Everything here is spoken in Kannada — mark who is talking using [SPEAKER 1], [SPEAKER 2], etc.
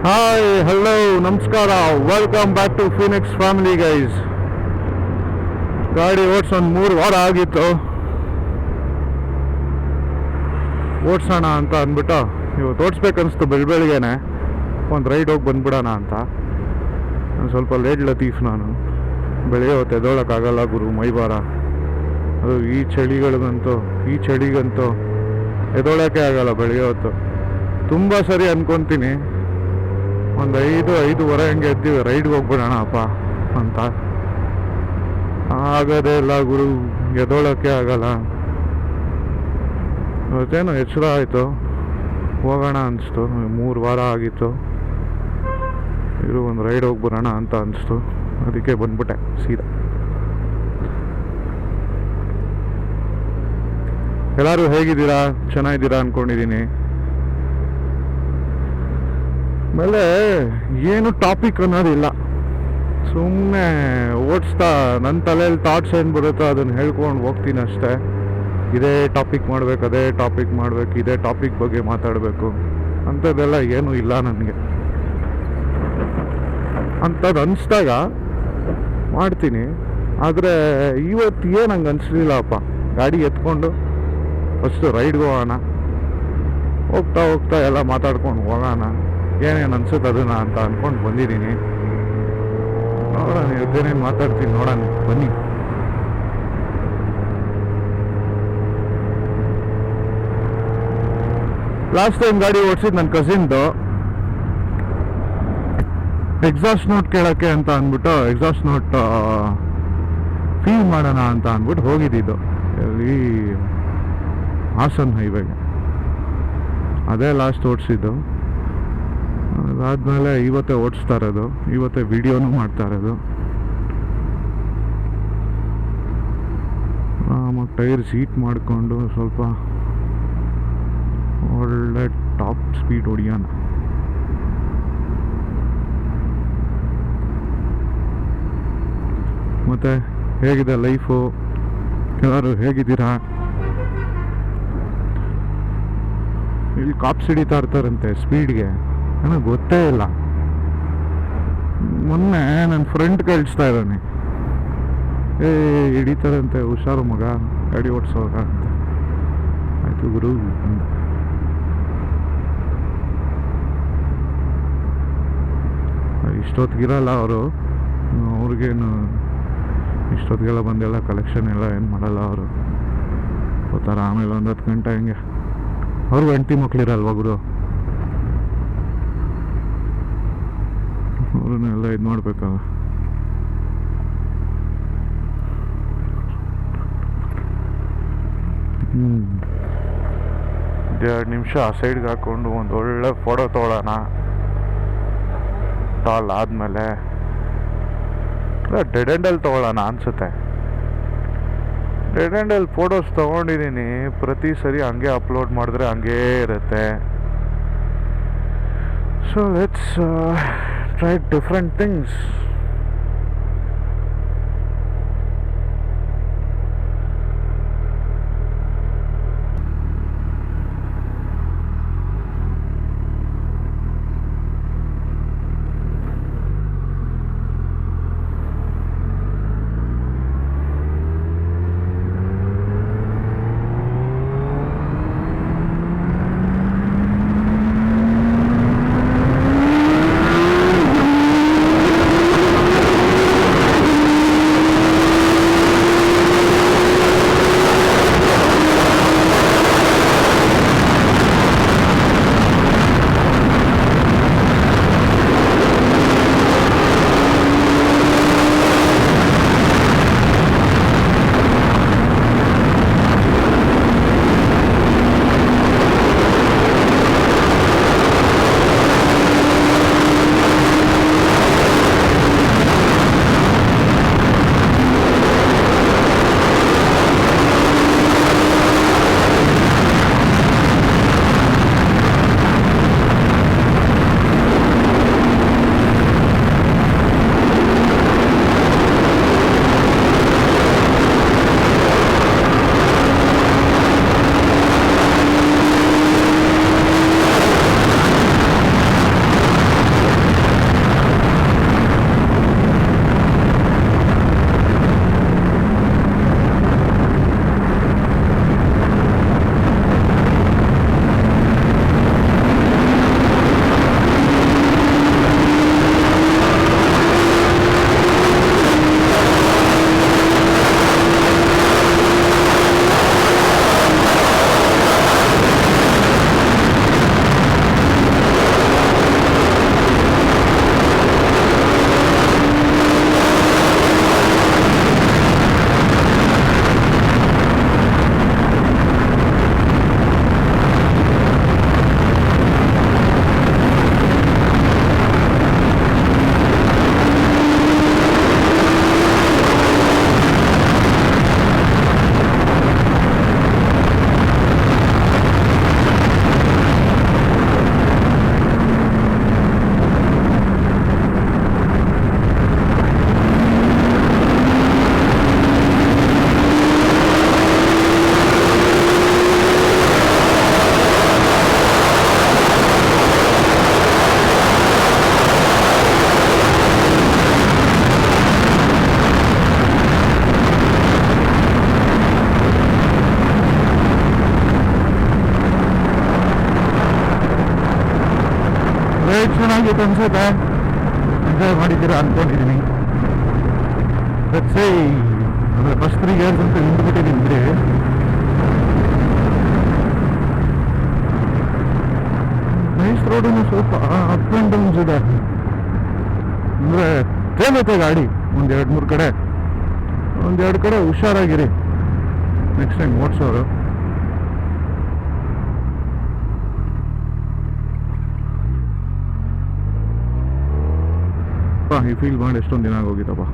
[SPEAKER 1] ಹಾಯ್ ಹಲೋ ನಮಸ್ಕಾರ, welcome back to Phoenix family guys. ಗಾಡಿ ಓಡಿಸೋದು 3 ವಾರ ಆಗಿತ್ತು. ಓಡಿಸೋಣ ಅಂತ ಅಂದ್ಬಿಟ್ಟು ಇವತ್ತು ಓಡಿಸ್ಬೇಕನ್ನಿಸ್ತು. ಬೆಳಿಗ್ಗೆನೆ ಒಂದು ರೈಡ್ ಹೋಗಿ ಬಂದ್ಬಿಡೋಣ ಅಂತ. ಸ್ವಲ್ಪ ಲೇಟ್ ಲತೀಫ್ ನಾನು. ಬೆಳಿಗ್ಗೆ ಹೊತ್ತು ಎದ್ದೋಳಕ್ಕಾಗಲ್ಲ ಗುರು, ಮೈಬಾರ. ಅದು ಈ ಚಳಿಗಂತೂ ಎದ್ದೋಳಕ್ಕೆ ಆಗಲ್ಲ ಬೆಳಿಗ್ಗೆ ಹೊತ್ತು. ತುಂಬ ಸರಿ ಅಂದ್ಕೊತೀನಿ ಒಂದು 5-5:30 ಹಂಗೆ ಎದ್ದೀವಿ, ರೈಡ್ಗೆ ಹೋಗ್ಬಿಡೋಣ ಅಪ್ಪ ಅಂತ. ಆಗೋದೇ ಇಲ್ಲ ಗುರು, ಎದ್ದೋಳಕ್ಕೆ ಆಗಲ್ಲ. ಇವತ್ತೇನು ಎಚ್ಚರ ಆಯಿತು, ಹೋಗೋಣ ಅನಿಸ್ತು. 3 ವಾರ ಆಗಿತ್ತು. ಒಂದು ರೈಡ್ ಹೋಗ್ಬಿಡೋಣ ಅಂತ ಅನಿಸ್ತು, ಅದಕ್ಕೆ ಬಂದ್ಬಿಟ್ಟೆ ಸೀದಾ. ಎಲ್ಲರೂ ಹೇಗಿದ್ದೀರಾ? ಚೆನ್ನಾಗಿದ್ದೀರಾ ಅಂದ್ಕೊಂಡಿದ್ದೀನಿ. ಆಮೇಲೆ ಏನು ಟಾಪಿಕ್ ಅನ್ನೋದಿಲ್ಲ, ಸುಮ್ಮನೆ ಓಡಿಸ್ತಾ ನನ್ನ ತಲೆಯಲ್ಲಿ ಥಾಟ್ಸ್ ಏನು ಬರುತ್ತೋ ಅದನ್ನು ಹೇಳ್ಕೊಂಡು ಹೋಗ್ತೀನಿ ಅಷ್ಟೇ. ಇದೇ ಟಾಪಿಕ್ ಮಾಡಬೇಕು, ಅದೇ ಟಾಪಿಕ್ ಮಾಡಬೇಕು, ಇದೇ ಟಾಪಿಕ್ ಬಗ್ಗೆ ಮಾತಾಡಬೇಕು ಅಂಥದ್ದೆಲ್ಲ ಏನೂ ಇಲ್ಲ ನನಗೆ. ಅಂಥದ್ದು ಅನಿಸ್ದಾಗ ಮಾಡ್ತೀನಿ. ಆದರೆ ಇವತ್ತು ಏನು ಹಂಗೆ ಅನಿಸ್ಲಿಲ್ಲಪ್ಪ. ಗಾಡಿ ಎತ್ಕೊಂಡು ಫಸ್ಟು ರೈಡ್ಗೆ ಹೋಗೋಣ, ಹೋಗ್ತಾ ಎಲ್ಲ ಮಾತಾಡ್ಕೊಂಡು ಹೋಗೋಣ, ಏನೇನು ಅನ್ಸುತ್ತೆ ಅದನ್ನ ಅಂತ ಅಂದ್ಕೊಂಡು ಬಂದಿದ್ದೀನಿ. ನೋಡೋಣ, ಇವತ್ತೇನೇನು ಮಾತಾಡ್ತೀನಿ ನೋಡೋಣ, ಬನ್ನಿ. ಲಾಸ್ಟ್ ಟೈಮ್ ಗಾಡಿ ಓಡಿಸಿದ್ದು ನನ್ನ ಕಸಿನ್ದು. ಎಕ್ಸಾಸ್ಟ್ ನೋಟ್ ಕೇಳೋಕ್ಕೆ ಅಂತ ಅಂದ್ಬಿಟ್ಟು ಎಕ್ಸಾಸ್ಟ್ ನೋಟ್ ಫೀಲ್ ಮಾಡೋಣ ಅಂತ ಅಂದ್ಬಿಟ್ಟು ಹೋಗಿದ್ದಿದ್ದು ಇಲ್ಲಿ ಹಾಸನ್ ಹೈವೇಗೆ. ಅದೇ ಲಾಸ್ಟ್ ಓಡಿಸಿದ್ದು. ಅದಾದಮೇಲೆ ಇವತ್ತೇ ಓಡಿಸ್ತಾ ಇರೋದು, ಇವತ್ತೇ ವಿಡಿಯೋನೂ ಮಾಡ್ತಾ ಇರೋದು. ಆರಾಮಾಗಿ ಟೈರ್ ಹೀಟ್ ಮಾಡಿಕೊಂಡು ಸ್ವಲ್ಪ ಒಳ್ಳೆ ಟಾಪ್ ಸ್ಪೀಡ್ ಹೊಡಿಯೋಣ. ಮತ್ತು ಹೇಗಿದೆ ಲೈಫು? ಎಲ್ಲರೂ ಹೇಗಿದ್ದೀರಾ? ಇಲ್ಲಿ ಕಾಪ್ಸ್ ಹಿಡಿತಾ ಇರ್ತಾರಂತೆ ಸ್ಪೀಡ್ಗೆ, ನನಗೆ ಗೊತ್ತೇ ಇಲ್ಲ. ಮೊನ್ನೆ ನನ್ನ ಫ್ರೆಂಡ್ ಕಳಿಸ್ತಾ ಇದ್ದಾನೆ, ಹಿಡಿತಾರಂತೆ, ಹುಷಾರು ಮಗ ಗಾಡಿ ಓಡಿಸೋವಾಗ ಅಂತ. ಆಯಿತು ಗುರು. ಇಷ್ಟೊತ್ತಿಗಿರಲ್ಲ ಅವರು, ಅವ್ರಿಗೇನು ಇಷ್ಟೊತ್ತಿಗೆಲ್ಲ ಬಂದೆಲ್ಲ ಕಲೆಕ್ಷನ್ ಎಲ್ಲ ಏನು ಮಾಡಲ್ಲ ಅವರು. ಗೊತ್ತಾರ ಆಮೇಲೆ 10 ಗಂಟೆ ಹಿಂಗೆ. ಅವ್ರಿಗೂ ಹೆಂಡತಿ ಮಕ್ಳಿರಲ್ವ ಗುರು, ಅವ್ರನ್ನೆಲ್ಲ ಇದು ಮಾಡ್ಬೇಕಲ್ಲ. ಎರಡು ನಿಮಿಷ ಆ ಸೈಡ್ಗೆ ಹಾಕ್ಕೊಂಡು ಒಂದು ಒಳ್ಳೆ ಫೋಟೋ ತೊಗೊಳ್ಳೋಣ. ಟಾಲ್ ಆದಮೇಲೆ ಡೆಡ್ ಎಂಡಲ್ಲಿ ತೊಗೊಳ್ಳೋಣ ಅನಿಸುತ್ತೆ. ಡೆಡ್ ಎಂಡಲ್ಲಿ ಫೋಟೋಸ್ ತೊಗೊಂಡಿದ್ದೀನಿ, ಪ್ರತಿ ಸರಿ ಹಂಗೆ ಅಪ್ಲೋಡ್ ಮಾಡಿದ್ರೆ ಹಂಗೇ ಇರುತ್ತೆ. So let's try different things. Ride ಚೆನ್ನಾಗಿತ್ತು ಅನ್ಸುತ್ತೆ, ಎಂಜಾಯ್ ಮಾಡಿದ್ದೀರಾ ಅಂದ್ಕೊಂಡಿದ್ದೀನಿ. ಸೇ ಅಂದರೆ ಫಸ್ಟ್ 3 ಇಯರ್ಸ್ ಅಂತ ನಿಂತ್ಬಿಟ್ಟಿದ್ದೀನಿ ಬಿಡಿ. ನೈಸ್ ರೋಡನ್ನು ಸ್ವಲ್ಪ ಅಪ್ ಆ್ಯಂಡ್ ಡೌನ್ಸ್ ಇದೆ, ಅಂದರೆ ತೇಲುತ್ತೆ ಗಾಡಿ ಒಂದು 2-3 ಕಡೆ. 1-2 ಕಡೆ ಹುಷಾರಾಗಿರಿ ನೆಕ್ಸ್ಟ್ ಟೈಮ್ ಓಡಿಸೋರು. ಈ ಫೀಲ್ ಮಾಡಿ ಎಷ್ಟೊಂದು ದಿನ ಆಗೋಗಿತ್ತಪ್ಪ.